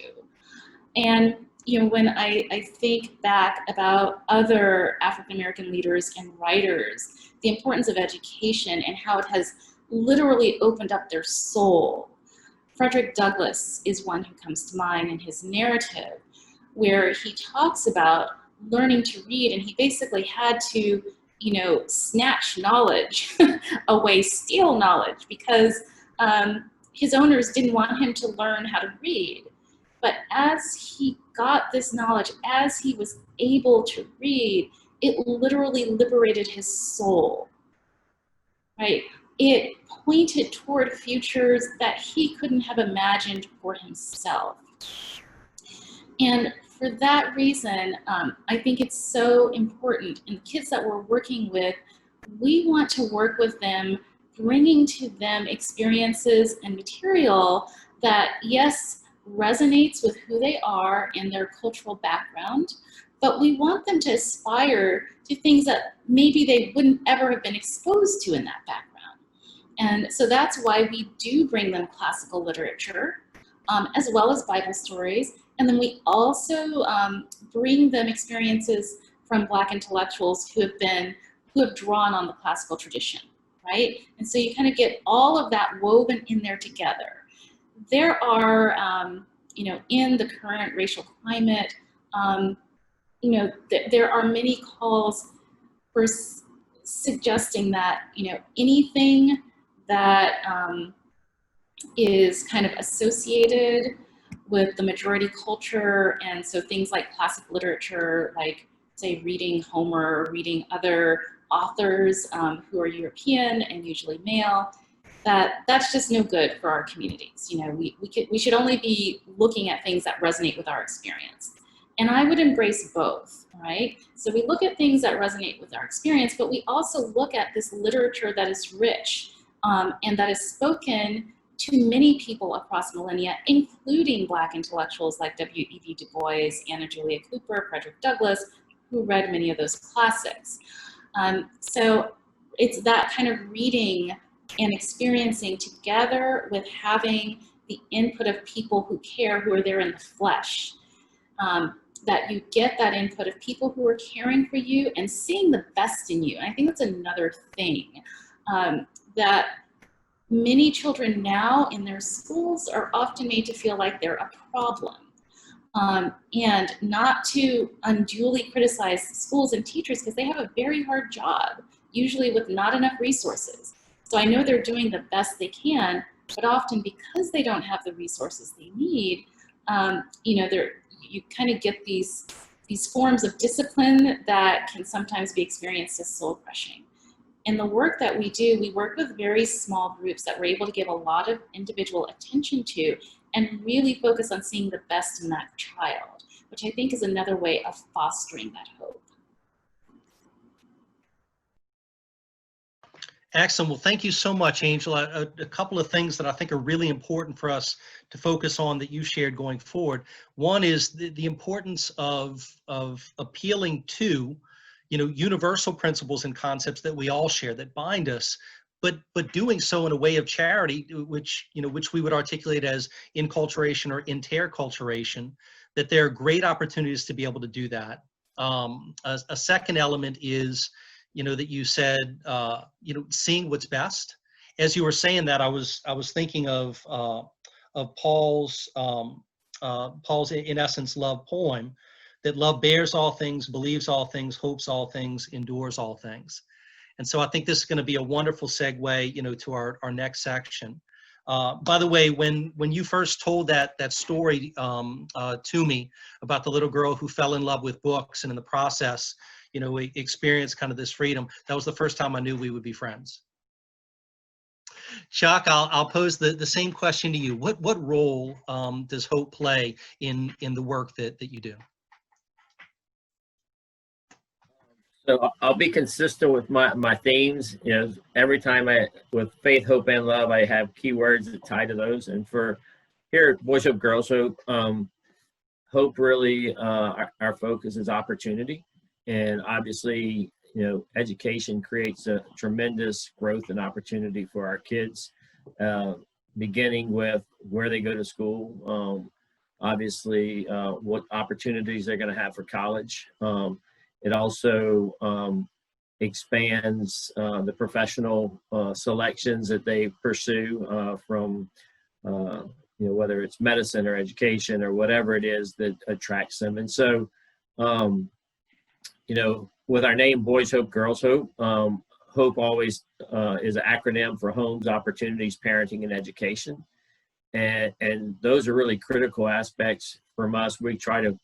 And when I think back about other African American leaders and writers, the importance of education and how it has literally opened up their soul. Frederick Douglass is one who comes to mind in his narrative, where he talks about learning to read, and he basically had to, snatch knowledge away, steal knowledge, because his owners didn't want him to learn how to read. But as he got this knowledge, as he was able to read, it literally liberated his soul, right? It pointed toward futures that he couldn't have imagined for himself. And for that reason, I think it's so important. And the kids that we're working with, we want to work with them, bringing to them experiences and material that, yes, resonates with who they are and their cultural background, but we want them to aspire to things that maybe they wouldn't ever have been exposed to in that background. And so that's why we do bring them classical literature, as well as Bible stories. And then we also bring them experiences from Black intellectuals who have drawn on the classical tradition, right? And so you kind of get all of that woven in there together. There are, in the current racial climate, there are many calls for suggesting that, anything that is kind of associated with the majority culture, and so things like classic literature, like, say, reading Homer, or reading other authors who are European and usually male, that's just no good for our communities. We should only be looking at things that resonate with our experience. And I would embrace both, right? So we look at things that resonate with our experience, but we also look at this literature that is rich and that is spoken to many people across millennia, including Black intellectuals like W.E.B. Du Bois, Anna Julia Cooper, Frederick Douglass, who read many of those classics. So it's that kind of reading and experiencing together with having the input of people who care, who are there in the flesh. That you get that input of people who are caring for you and seeing the best in you. And I think that's another thing, that many children now in their schools are often made to feel like they're a problem. and not to unduly criticize schools and teachers because they have a very hard job, usually with not enough resources. So I know they're doing the best they can, but often because they don't have the resources they need, you kind of get these forms of discipline that can sometimes be experienced as soul crushing. In the work that we do, we work with very small groups that we're able to give a lot of individual attention to and really focus on seeing the best in that child, which I think is another way of fostering that hope. Excellent. Well, thank you so much, Angela. A couple of things that I think are really important for us to focus on that you shared going forward. One is the importance of appealing to, universal principles and concepts that we all share that bind us, but doing so in a way of charity, which we would articulate as inculturation or interculturation, that there are great opportunities to be able to do that. A second element is, that you said, seeing what's best. As you were saying that, I was thinking of Paul's in essence love poem, that love bears all things, believes all things, hopes all things, endures all things. And so I think this is going to be a wonderful segue, to our next section. By the way, when you first told that story to me about the little girl who fell in love with books and in the process, we experienced kind of this freedom, that was the first time I knew we would be friends. Chuck, I'll pose the same question to you. What role does hope play in the work that you do? So I'll be consistent with my themes. Every time with faith, hope, and love, I have keywords that tie to those. And for here at Boys Hope, Girls Hope, hope really, our focus is opportunity. And obviously, education creates a tremendous growth and opportunity for our kids, beginning with where they go to school, obviously what opportunities they're going to have for college. It also expands the professional selections that they pursue from, whether it's medicine or education or whatever it is that attracts them. And so, with our name, Boys Hope, Girls Hope, hope always is an acronym for homes, opportunities, parenting, and education. And those are really critical aspects from us. We try to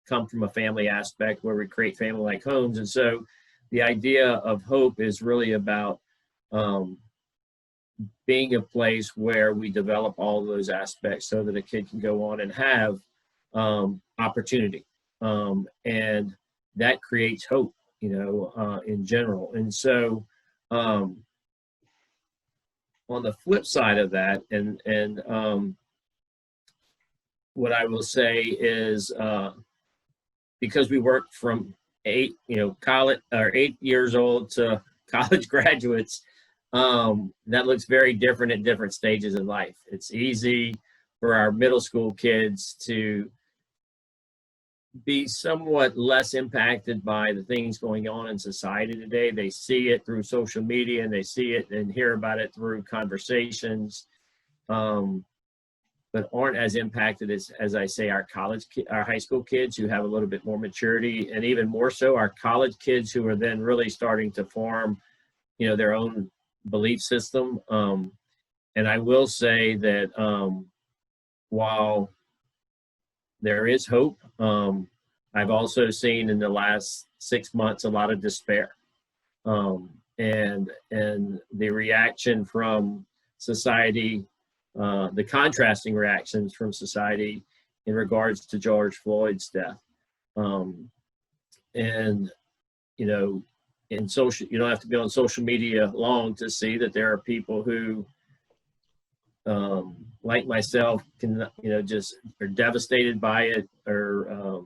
come from a family aspect where we create family-like homes. And so the idea of hope is really about being a place where we develop all of those aspects so that a kid can go on and have opportunity. And that creates hope, in general. And so on the flip side of that, and what I will say is, because we work from 8 years old to college graduates, that looks very different at different stages in life. It's easy for our middle school kids to be somewhat less impacted by the things going on in society today. They see it through social media, and they see it and hear about it through conversations, but aren't as impacted as I say, our high school kids who have a little bit more maturity, and even more so our college kids who are then really starting to form, their own belief system. And I will say that while there is hope, I've also seen in the last 6 months a lot of despair, and the reaction from society, the contrasting reactions from society in regards to George Floyd's death. And in social, you don't have to be on social media long to see that there are people who, like myself, can just are devastated by it, or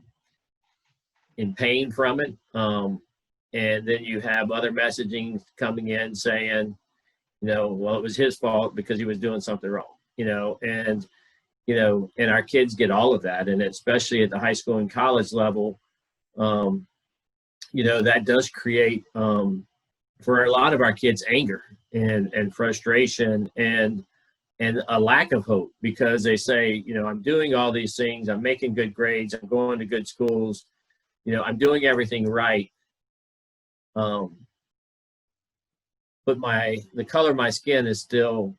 in pain from it. And then you have other messaging coming in saying, well, it was his fault because he was doing something wrong. And our kids get all of that, and especially at the high school and college level, that does create for a lot of our kids anger and frustration, and and a lack of hope, because they say, I'm doing all these things, I'm making good grades, I'm going to good schools, I'm doing everything right. But the color of my skin is still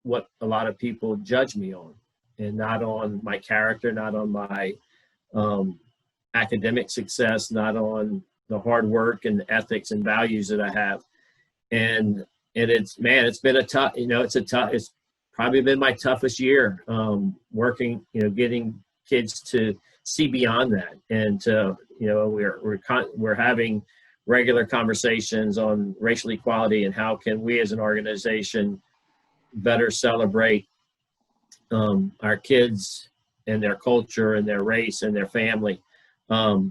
what a lot of people judge me on, and not on my character, not on my academic success, not on the hard work and ethics and values that I have. And it's been a tough, it's probably been my toughest year, working, getting kids to see beyond that. And we're having regular conversations on racial equality and how can we as an organization better celebrate our kids and their culture and their race and their family. But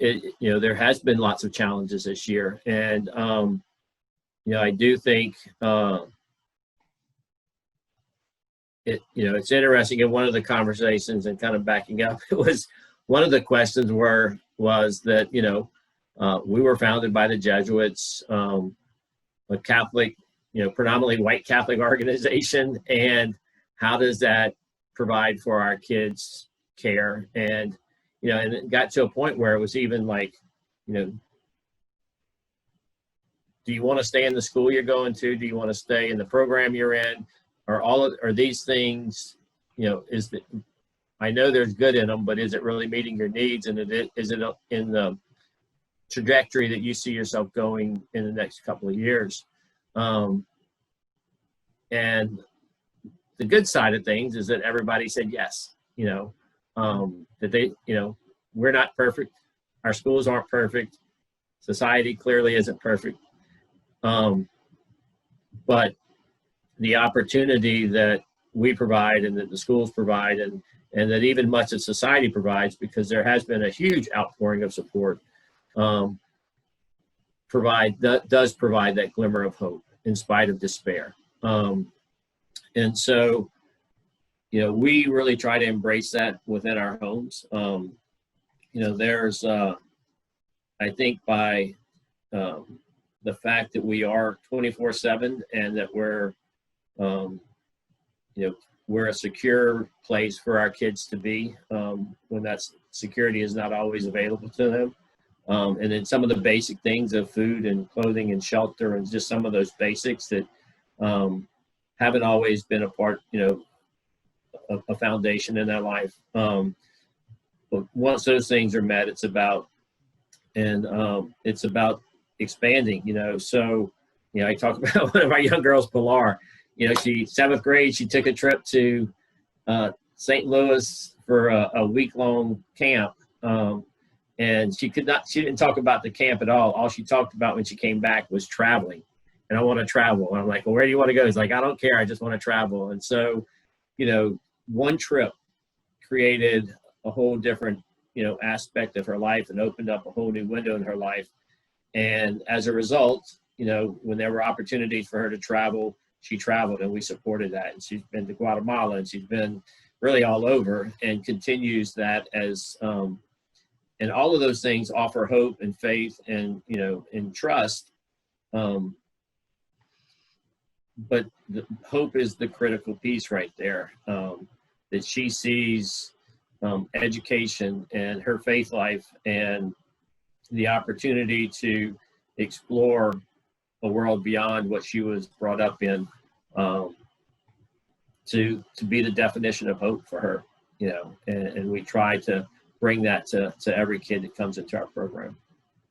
there has been lots of challenges this year. And, I do think it's interesting. In one of the conversations, and kind of backing up, it was one of the questions was that, we were founded by the Jesuits, a Catholic, predominantly white Catholic organization. And how does that provide for our kids' care? And, and it got to a point where it was even like, do you want to stay in the school you're going to? Do you want to stay in the program you're in? Are these things, I know there's good in them, but is it really meeting your needs? And is it in the trajectory that you see yourself going in the next couple of years? And the good side of things is that everybody said yes, that they, we're not perfect. Our schools aren't perfect. Society clearly isn't perfect. But the opportunity that we provide and that the schools provide and that even much of society provides, because there has been a huge outpouring of support, does provide that glimmer of hope in spite of despair. And so, we really try to embrace that within our homes. There's, I think by the fact that we are 24/7 and that we're a secure place for our kids to be when that security is not always available to them. And then some of the basic things of food and clothing and shelter and just some of those basics that haven't always been a part, a foundation in their life. But once those things are met, it's about expanding, So, I talked about one of our young girls, Pilar. She 7th grade, she took a trip to St. Louis for a week-long camp. And she didn't talk about the camp at all. All she talked about when she came back was traveling. And I want to travel. And I'm like, well, where do you want to go? He's like, I don't care. I just want to travel. And so, one trip created a whole different, aspect of her life and opened up a whole new window in her life. And as a result, when there were opportunities for her to travel, she traveled and we supported that. And she's been to Guatemala and she's been really all over and continues that as, and all of those things offer hope and faith and, and trust. But the hope is the critical piece right there, that she sees education and her faith life and the opportunity to explore a world beyond what she was brought up in, to be the definition of hope for her, and we try to bring that to every kid that comes into our program.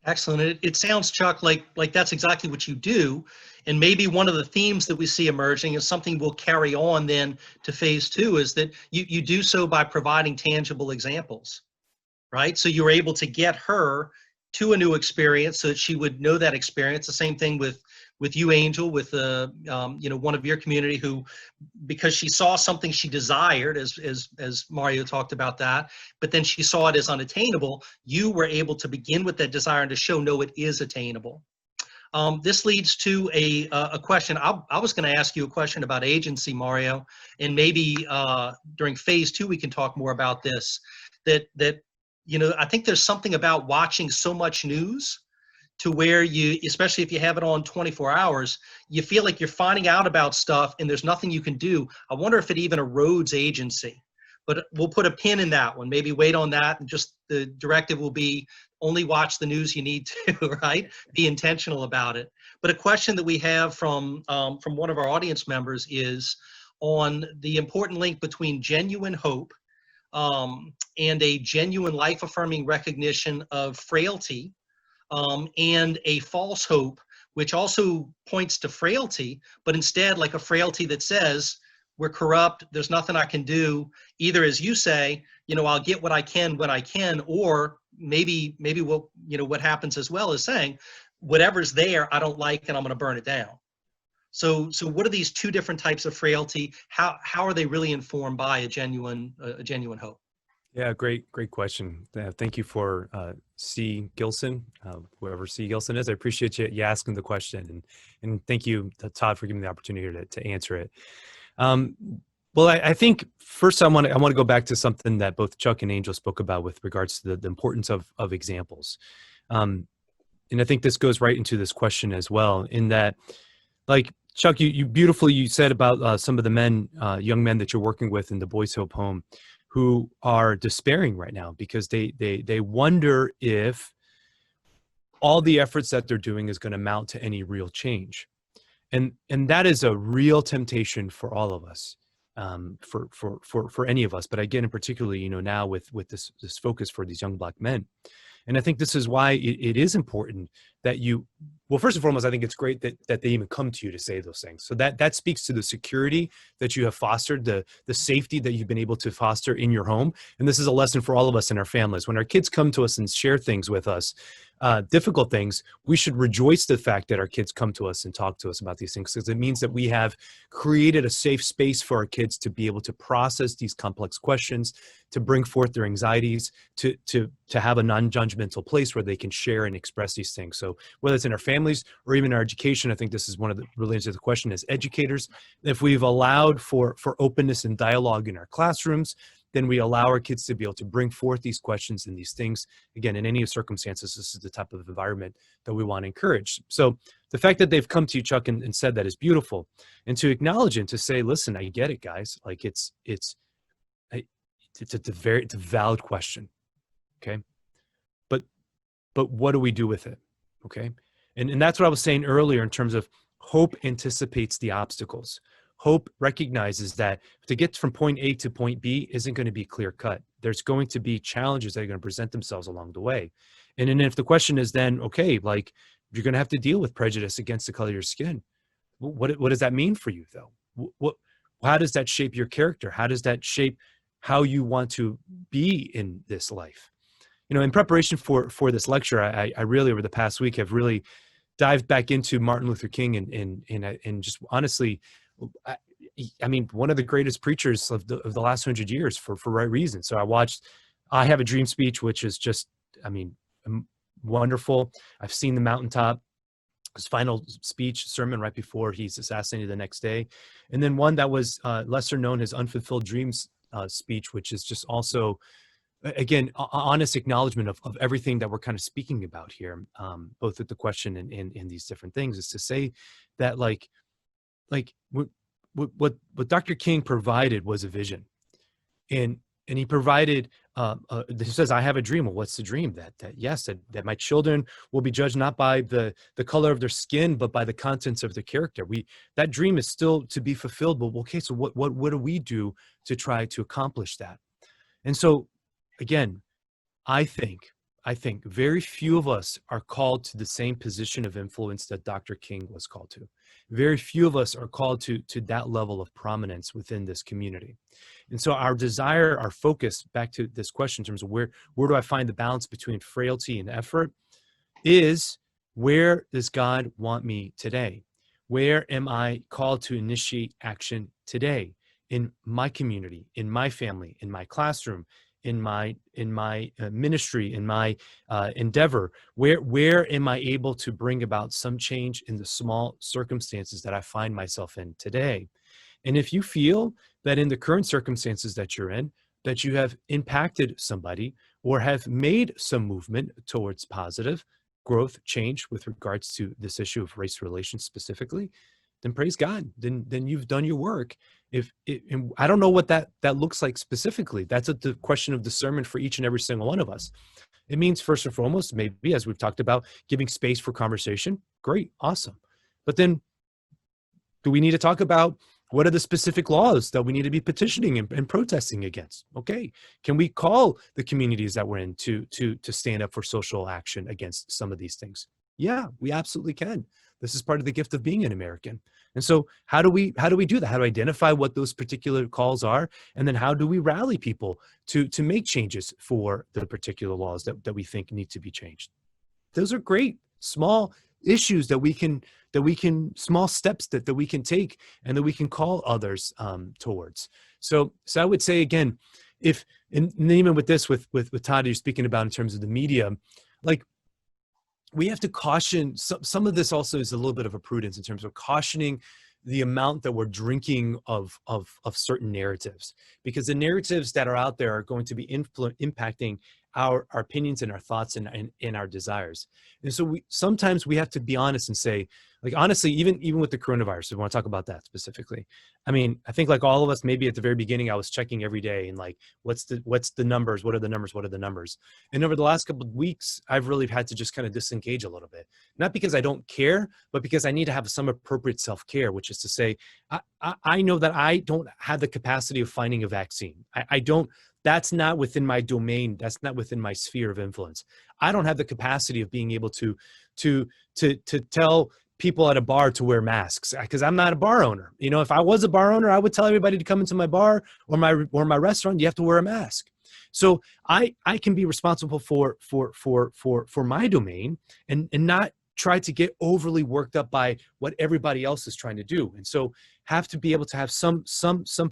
Excellent. It sounds, Chuck, like that's exactly what you do. And maybe one of the themes that we see emerging is something we'll carry on then to phase 2 is that you do so by providing tangible examples, right? So you're able to get her to a new experience so that she would know that experience. The same thing with you, Angel, with one of your community who, because she saw something she desired, as Mario talked about that, but then she saw it as unattainable, you were able to begin with that desire and to show, no, it is attainable. This leads to a question. I was going to ask you a question about agency, Mario, and maybe during phase 2 we can talk more about this. That I think there's something about watching so much news to where you, especially if you have it on 24 hours, you feel like you're finding out about stuff and there's nothing you can do. I wonder if it even erodes agency. But we'll put a pin in that one. Maybe wait on that, and just the directive will be only watch the news you need to, right? Be intentional about it. But a question that we have from one of our audience members is on the important link between genuine hope and a genuine life-affirming recognition of frailty, and a false hope, which also points to frailty, but instead like a frailty that says, we're corrupt, there's nothing I can do. Either, as you say, I'll get what I can when I can, or maybe what happens as well is saying, whatever's there, I don't like, and I'm going to burn it down. So what are these two different types of frailty? How are they really informed by a genuine hope? Yeah, great question. Thank you for C. Gilson, whoever C. Gilson is. I appreciate you asking the question, and thank you, Todd, for giving me the opportunity to answer it. Well, I think first I want to go back to something that both Chuck and Angel spoke about with regards to the importance of examples. And I think this goes right into this question as well, in that, like, Chuck, you beautifully said about some of the young men that you're working with in the Boys Hope home who are despairing right now because they wonder if all the efforts that they're doing is going to amount to any real change. And that is a real temptation for all of us, for any of us. But again, in particularly, now with this focus for these young Black men. And I think this is why it is important that well, first and foremost, I think it's great that they even come to you to say those things. So that speaks to the security that you have fostered, the safety that you've been able to foster in your home. And this is a lesson for all of us in our families. When our kids come to us and share things with us, difficult things, we should rejoice the fact that our kids come to us and talk to us about these things, because it means that we have created a safe space for our kids to be able to process these complex questions, to bring forth their anxieties, to have a non-judgmental place where they can share and express these things. So whether it's in our families or even our education, I think this is one of the related to the question as educators. If we've allowed for openness and dialogue in our classrooms, then we allow our kids to be able to bring forth these questions and these things. Again, in any circumstances, this is the type of environment that we want to encourage. So the fact that they've come to you, Chuck, and said that is beautiful. And to acknowledge and to say, listen, I get it, guys. Like it's a valid question. Okay. But what do we do with it? Okay. And that's what I was saying earlier in terms of hope anticipates the obstacles. Hope recognizes that to get from point A to point B isn't going to be clear cut. There's going to be challenges that are going to present themselves along the way. And then if the question is then, okay, like you're going to have to deal with prejudice against the color of your skin. What does that mean for you though? How does that shape your character? How does that shape how you want to be in this life? In preparation for this lecture, I really over the past week have really dived back into Martin Luther King and just honestly, I mean, one of the greatest preachers of the last 100 years for right reason. So I watched I Have a Dream speech, which is just, I mean, wonderful. I've seen The Mountaintop, his final sermon right before he's assassinated the next day. And then one that was lesser known, his Unfulfilled Dreams speech, which is just also, again, honest acknowledgement of everything that we're kind of speaking about here, both with the question and these different things, is to say that like what Dr. King provided was a vision, and he provided he says, I have a dream. Well, what's the dream? That my children will be judged not by the color of their skin, but by the contents of their character. That dream is still to be fulfilled. But okay, so what do we do to try to accomplish that? And so again, I think very few of us are called to the same position of influence that Dr. King was called to. Very few of us are called to that level of prominence within this community. And so our desire, our focus, back to this question in terms of where do I find the balance between frailty and effort, is where does God want me today? Where am I called to initiate action today? In my community, in my family, in my classroom, in my ministry, in my endeavor, where am I able to bring about some change in the small circumstances that I find myself in today? And if you feel that in the current circumstances that you're in, that you have impacted somebody or have made some movement towards positive, growth, change with regards to this issue of race relations specifically, then praise God. Then you've done your work. And I don't know what that looks like specifically. That's the question of discernment for each and every single one of us. It means first and foremost, maybe as we've talked about, giving space for conversation. Great, awesome. But then, do we need to talk about what are the specific laws that we need to be petitioning and protesting against? Okay, can we call the communities that we're in to stand up for social action against some of these things? Yeah, we absolutely can. This is part of the gift of being an American. And so how do we do that? How do we identify what those particular calls are? And then how do we rally people to make changes for the particular laws that we think need to be changed? Those are great small issues that we can small steps that we can take and that we can call others towards. So I would say again, and even with this, with Todd, you're speaking about in terms of the media, like, we have to caution. Some of this also is a little bit of a prudence in terms of cautioning the amount that we're drinking of certain narratives, because the narratives that are out there are going to be impacting our opinions and our thoughts and our desires. And so sometimes we have to be honest and say, like, honestly, even with the coronavirus, we want to talk about that specifically. I mean, I think like all of us, maybe at the very beginning, I was checking every day and like, what's the numbers? What are the numbers? What are the numbers? And over the last couple of weeks, I've really had to just kind of disengage a little bit, not because I don't care, but because I need to have some appropriate self-care, which is to say, I know that I don't have the capacity of finding a vaccine. I don't. That's not within my domain. That's not within my sphere of influence. I don't have the capacity of being able to tell people at a bar to wear masks, because I'm not a bar owner. You know, if I was a bar owner, I would tell everybody to come into my bar or my restaurant, you have to wear a mask. So I can be responsible for my domain and not try to get overly worked up by what everybody else is trying to do. And so have to be able to have some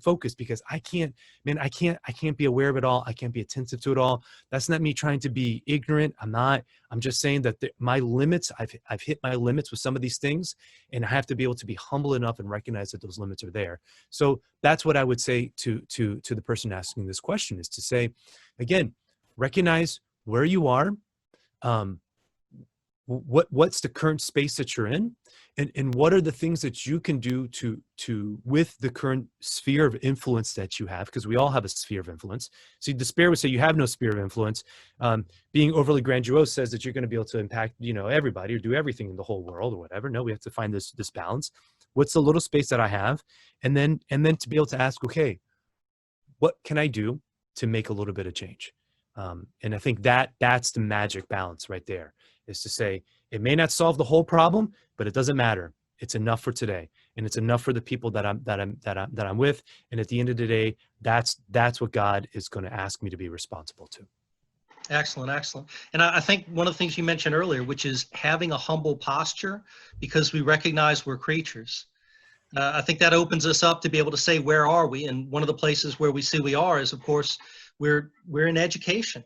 focus, because I can't be aware of it all. I can't be attentive to it all. That's not me trying to be ignorant. I'm just saying that my limits, I've hit my limits with some of these things, and I have to be able to be humble enough and recognize that those limits are there. So that's what I would say to the person asking this question, is to say, again, recognize where you are, what's the current space that you're in, and what are the things that you can do to with the current sphere of influence that you have, because we all have a sphere of influence. See, despair would say you have no sphere of influence. Being overly grandiose says that you're going to be able to impact, everybody or do everything in the whole world or whatever. No, we have to find this balance. What's the little space that I have, and then to be able to ask, okay, what can I do to make a little bit of change? And I think that's the magic balance right there, is to say, it may not solve the whole problem, but it doesn't matter. It's enough for today, and it's enough for the people that I'm with. And at the end of the day, that's what God is going to ask me to be responsible to. Excellent. And I think one of the things you mentioned earlier, which is having a humble posture, because we recognize we're creatures. I think that opens us up to be able to say, where are we? And one of the places where we see we are is, of course, we're in education.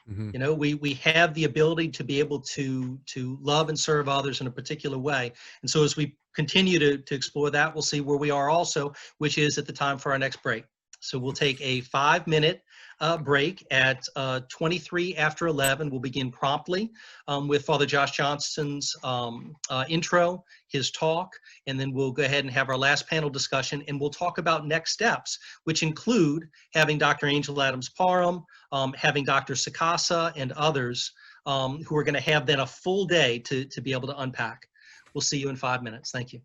Mm-hmm. We have the ability to be able to love and serve others in a particular way. And so as we continue to explore that, we'll see where we are also, which is at the time for our next break. So we'll take a 5-minute break at 23 after 11. We'll begin promptly with Father Josh Johnston's intro, his talk, and then we'll go ahead and have our last panel discussion, and we'll talk about next steps, which include having Dr. Angel Adams-Parham, having Dr. Sacasa, and others who are going to have then a full day to be able to unpack. We'll see you in 5 minutes. Thank you.